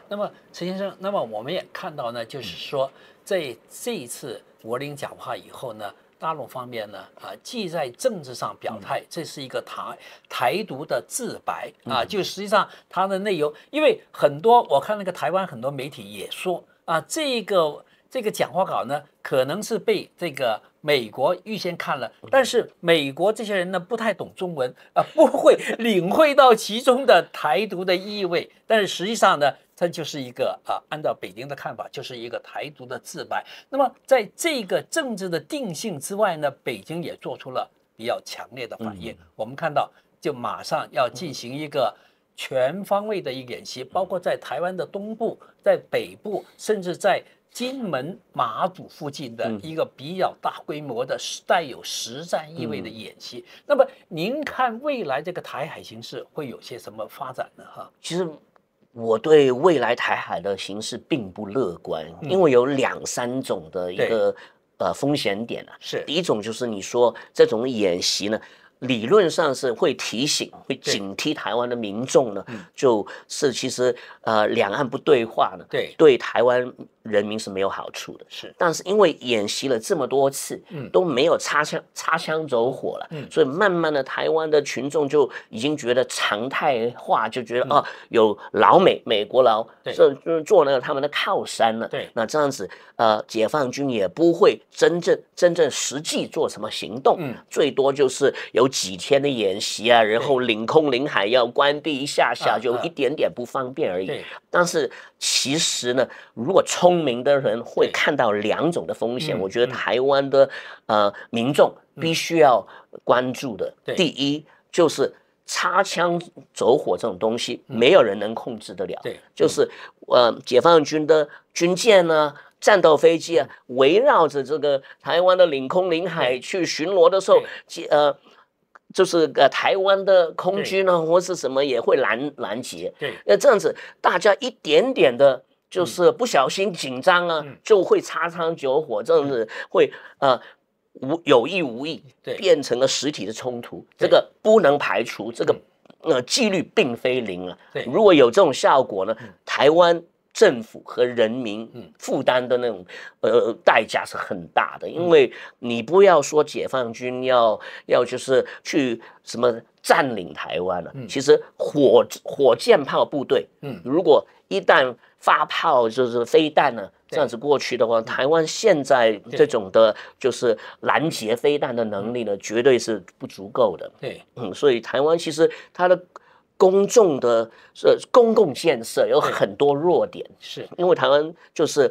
那么陈先生，那么我们也看到呢，就是说在这一次柏林讲话以后呢，大陆方面呢，既在政治上表态，这是一个台独的自白啊，就实际上它的内容，因为很多我看那个台湾很多媒体也说啊，这个讲话稿呢，可能是被这个美国预先看了，但是美国这些人呢不太懂中文啊，不会领会到其中的台独的意味，但是实际上呢，它就是一个按照北京的看法，就是一个台独的自白。那么在这个政治的定性之外呢，北京也做出了比较强烈的反应。我们看到，就马上要进行一个全方位的一个演习，包括在台湾的东部、在北部，甚至在金门、马祖附近的一个比较大规模的带有实战意味的演习。那么您看未来这个台海形势会有些什么发展呢？其实我对未来台海的形势并不乐观，因为有2、3种的一个风险点啊。是第一种就是你说这种演习呢，理论上是会提醒、会警惕台湾的民众呢，就是其实两岸不对话呢，对台湾人民是没有好处的。是，但是因为演习了这么多次，都没有擦枪走火了，所以慢慢的台湾的群众就已经觉得常态化，就觉得有老美国佬就是做那个他们的靠山了。对，那这样子解放军也不会真正实际做什么行动，最多就是有几天的演习啊，然后领空领海要关闭一下，就一点点不方便而已。但是其实呢，如果聪明的人会看到2种的风险，我觉得台湾的民众必须要关注的。第一就是擦枪走火这种东西，没有人能控制得了。就是解放军的军舰呢、战斗飞机啊，围绕着这个台湾的领空领海去巡逻的时候，就是台湾的空军呢，或是什么也会拦截。这样子大家一点点的，就是不小心紧张啊，就会擦枪走火，这样子会有意无意变成了实体的冲突，这个不能排除，这个几率并非零啊。如果有这种效果呢，台湾政府和人民负担的那种代价是很大的，因为你不要说解放军要就是去什么占领台湾了，其实火箭炮部队，如果一旦发炮就是飞弹呢，这样子过去的话，台湾现在这种的就是拦截飞弹的能力呢，绝对是不足够的。所以台湾其实它的公共建设有很多弱点，是因为台湾就是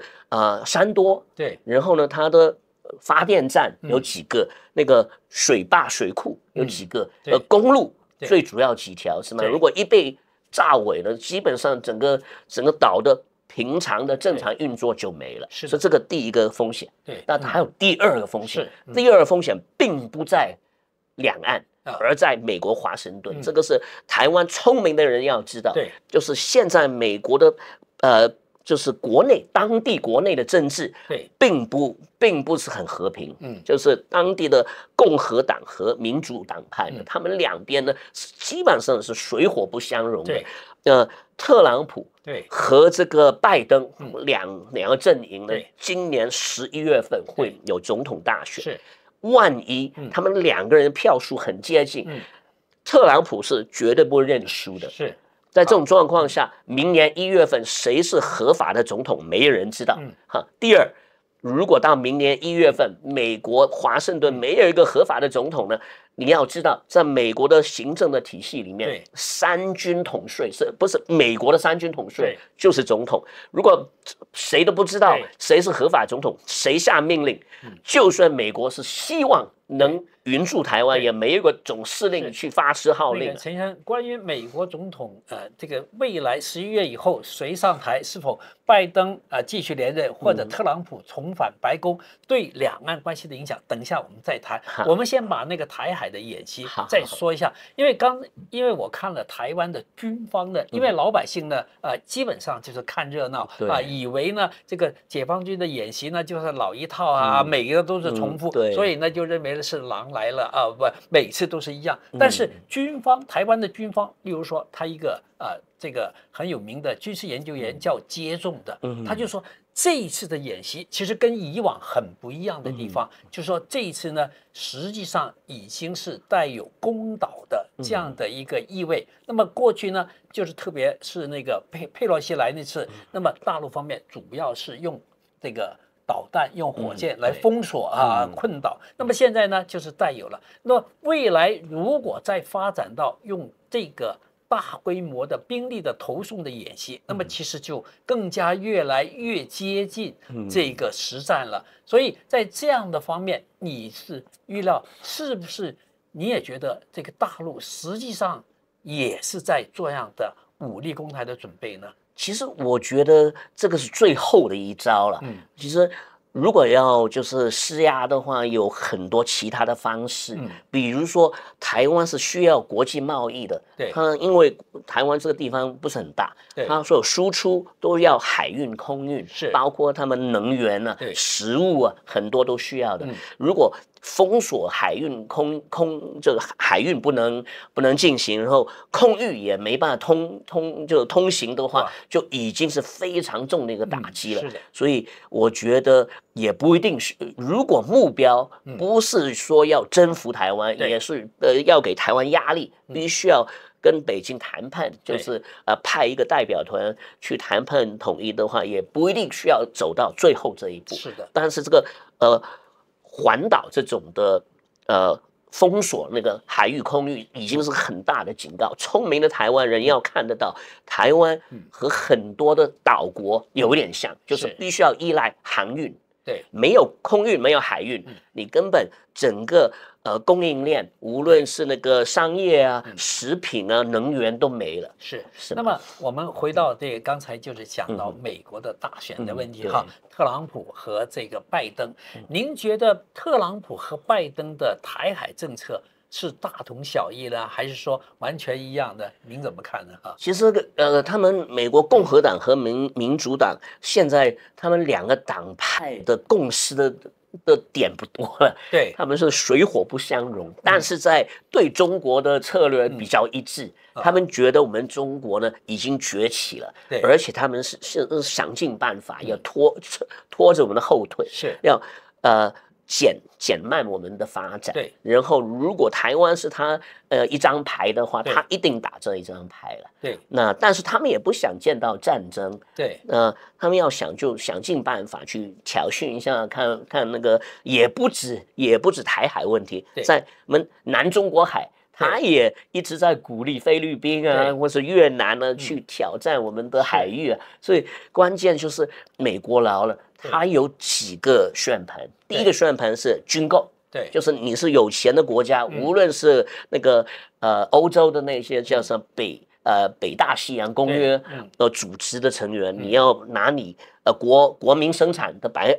山多，然后呢，它的发电站有几个，那个水坝水库有几个，公路最主要几条是吗？如果一被炸毁了，基本上整个岛的平常的正常运作就没了，所以这个第一个风险。但还有第二个风险，第二个风险并不在两岸，而在美国华盛顿，这个是台湾聪明的人要知道。就是现在美国的就是当地国内的政治，并不是很和平。就是当地的共和党和民主党派呢，他们两边呢基本上是水火不相容的。特朗普和这个拜登两个阵营呢，今年11月份会有总统大选。万一他们两个人票数很接近，特朗普是绝对不会认输的。在这种状况下，明年1月份谁是合法的总统，没人知道。第二，如果到明年1月份，美国华盛顿没有一个合法的总统呢？你要知道，在美国的行政的体系里面，3军统帅不是美国的3军统帅就是总统。如果谁都不知道谁是合法总统，谁下命令，就算美国是希望能援助台湾，也没有个总司令去发施号令。陈先生，关于美国总统这个未来11月以后谁上台，是否拜登继续连任，或者特朗普重返白宫，对两岸关系的影响，等一下我们再谈。我们先把那个台海的演习再说一下，因为我看了台湾的军方的，因为老百姓呢基本上就是看热闹以为呢这个解放军的演习呢就是老一套每个都是重复，所以呢就认为了是狼来了啊，不，每次都是一样。但是军方，台湾的军方，例如说他一个这个很有名的军事研究员叫接种的，他就说这一次的演习其实跟以往很不一样的地方，就是说这一次呢，实际上已经是带有攻岛的这样的一个意味。那么过去呢，就是特别是那个佩洛西来那次，那么大陆方面主要是用这个导弹、用火箭来封锁困岛。那么现在呢，就是带有了。那么未来如果再发展到用这个大规模的兵力的投送的演习，那么其实就更加越来越接近这个实战了。所以在这样的方面，你是预料是不是？你也觉得这个大陆实际上也是在做这样的武力攻台的准备呢？其实我觉得这个是最后的一招了。其实如果要就是施压的话，有很多其他的方式，比如说台湾是需要国际贸易的，它因为台湾这个地方不是很大，它所有输出都要海运、空运，包括他们能源啊、食物啊，很多都需要的。如果封锁海运这个海运不能进行，然后空域也没办法通行的话，就已经是非常重的一个打击了。所以我觉得也不一定是，如果目标不是说要征服台湾，也是要给台湾压力，必须要跟北京谈判，就是派一个代表团去谈判统一的话，也不一定需要走到最后这一步。是的，但是这个环岛这种的封锁那个海域空域已经是很大的警告。聪明的台湾人要看得到，台湾和很多的岛国有点像，就是必须要依赖航运。对，没有空运，没有海运，你根本整个供应链，无论是那个商业啊、食品啊、能源都没了。是。那么我们回到这个刚才就是讲到美国的大选的问题哈，特朗普和这个拜登，您觉得特朗普和拜登的台海政策是大同小异呢，还是说完全一样的？您怎么看呢？其实他们美国共和党和民主党现在他们两个党派的共识的点不多了，对，他们是水火不相容，但是在对中国的策略比较一致。他们觉得我们中国呢已经崛起了，而且他们是想尽办法要拖着我们的后腿，要减慢我们的发展。对，然后如果台湾是他一张牌的话，他一定打这一张牌了。对，但是他们也不想见到战争。对，他们要想尽办法去挑衅一下，看那个也不止台海问题，在我们南中国海。他也一直在鼓励菲律宾啊，或是越南呢去挑战我们的海域啊，所以关键就是美国来了，他有几个宣盘。第一个宣盘是军购，对，就是你是有钱的国家，无论是那个欧洲的那些叫什么北大西洋公约组织的成员，你要拿你国民生产的2%。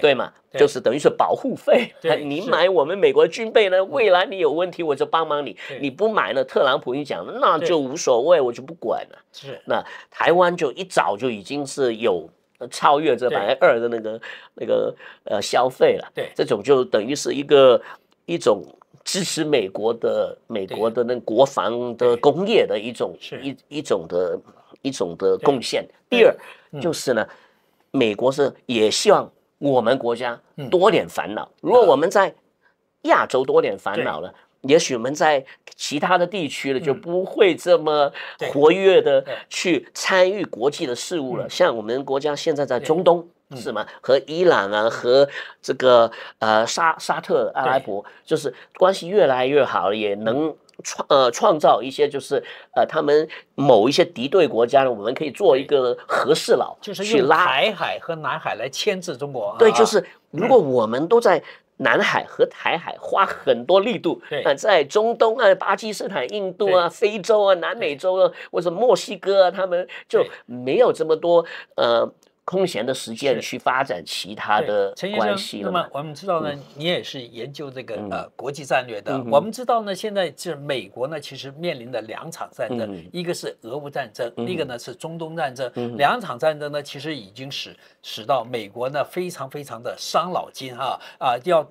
对嘛，就是等于是保护费。你买我们美国军备呢，未来你有问题我就帮忙你。你不买呢，特朗普一讲，那就无所谓，我就不管了。那台湾就一早就已经是有超越这2%的那个消费了。对，这种就等于是一种支持美国的那个国防的工业的一种的贡献。第二就是呢，美国是也希望我们国家多点烦恼。如果我们在亚洲多点烦恼了，也许我们在其他的地区了就不会这么活跃的去参与国际的事务了。像我们国家现在在中东是吗？和伊朗啊，和这个沙特阿拉伯，就是关系越来越好，也能创造一些就是他们某一些敌对国家呢，我们可以做一个和事佬，就是用台海和南海来牵制中国。对，就是如果我们都在南海和台海花很多力度，在中东啊、巴基斯坦、印度啊、非洲啊、南美洲啊，或者墨西哥啊，他们就没有这么多空闲的时间去发展其他的关系了。那么我们知道呢，你也是研究这个国际战略的。我们知道呢，现在是美国呢，其实面临的2场战争，一个是俄乌战争，一个呢是中东战争。2场战争呢，其实已经使到美国呢非常非常的伤脑筋要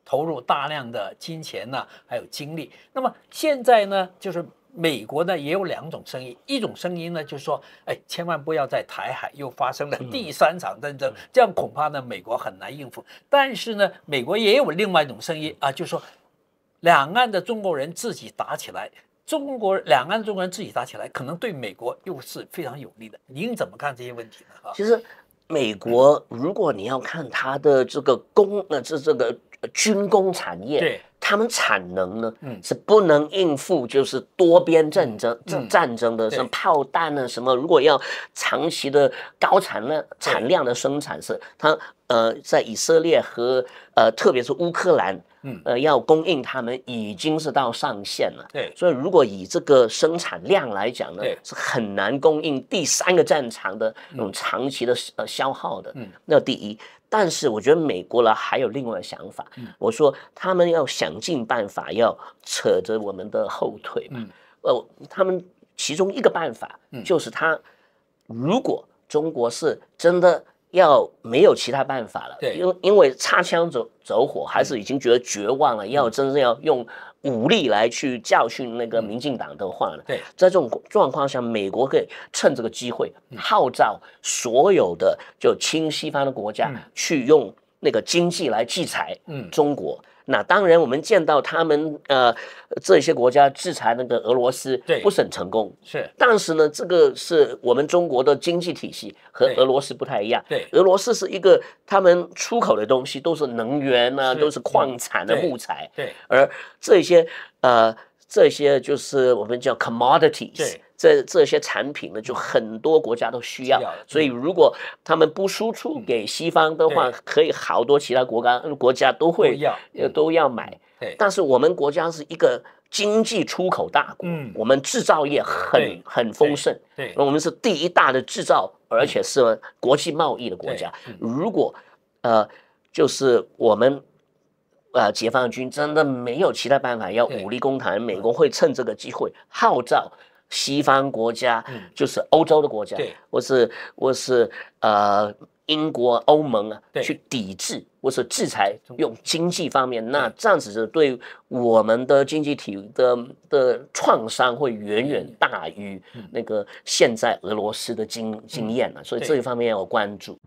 投入大量的金钱呢，还有精力。那么现在呢，就是美国呢也有2种声音，一种声音呢就是说，哎，千万不要在台海又发生了第3场战争，这样恐怕呢美国很难应付。但是呢，美国也有另外一种声音啊，就是说两岸的中国人自己打起来。两岸中国人自己打起来，可能对美国又是非常有利的。您怎么看这些问题呢？其实，美国如果你要看它的这个这个军工产业，对，他们产能呢，是不能应付就是多边战争的什么炮弹啊什么。如果要长期的高产量的生产，是它在以色列和特别是乌克兰。要供应他们已经是到上限了，对，所以如果以这个生产量来讲呢，是很难供应第3个战场的那种长期的消耗的。那第一，但是我觉得美国呢还有另外的想法，我说他们要想尽办法要扯着我们的后腿嘛，他们其中一个办法就是如果中国是真的。要没有其他办法了，因为擦枪走火，还是已经觉得绝望了。要真正要用武力来去教训那个民进党的话呢，在这种状况下，美国可以趁这个机会号召所有的就亲西方的国家去用那个经济来制裁中国。那当然，我们见到他们这些国家制裁那个俄罗斯不是很成功，是。但是呢，这个是我们中国的经济体系和俄罗斯不太一样。对，俄罗斯是一个他们出口的东西都是能源啊，都是矿产的木材。对，而这些就是我们叫 commodities。这些产品呢，就很多国家都需要，所以如果他们不输出给西方的话，可以好多其他国家都要买。但是我们国家是一个经济出口大国，我们制造业很丰盛，我们是第1大的制造，而且是国际贸易的国家。如果就是我们解放军真的没有其他办法要武力攻台，美国会趁这个机会号召西方国家，就是欧洲的国家，或是英国、欧盟啊，去抵制或是制裁，用经济方面，那这样子对我们的经济体的创伤会远远大于那个现在俄罗斯的经验了，所以这一方面要有关注。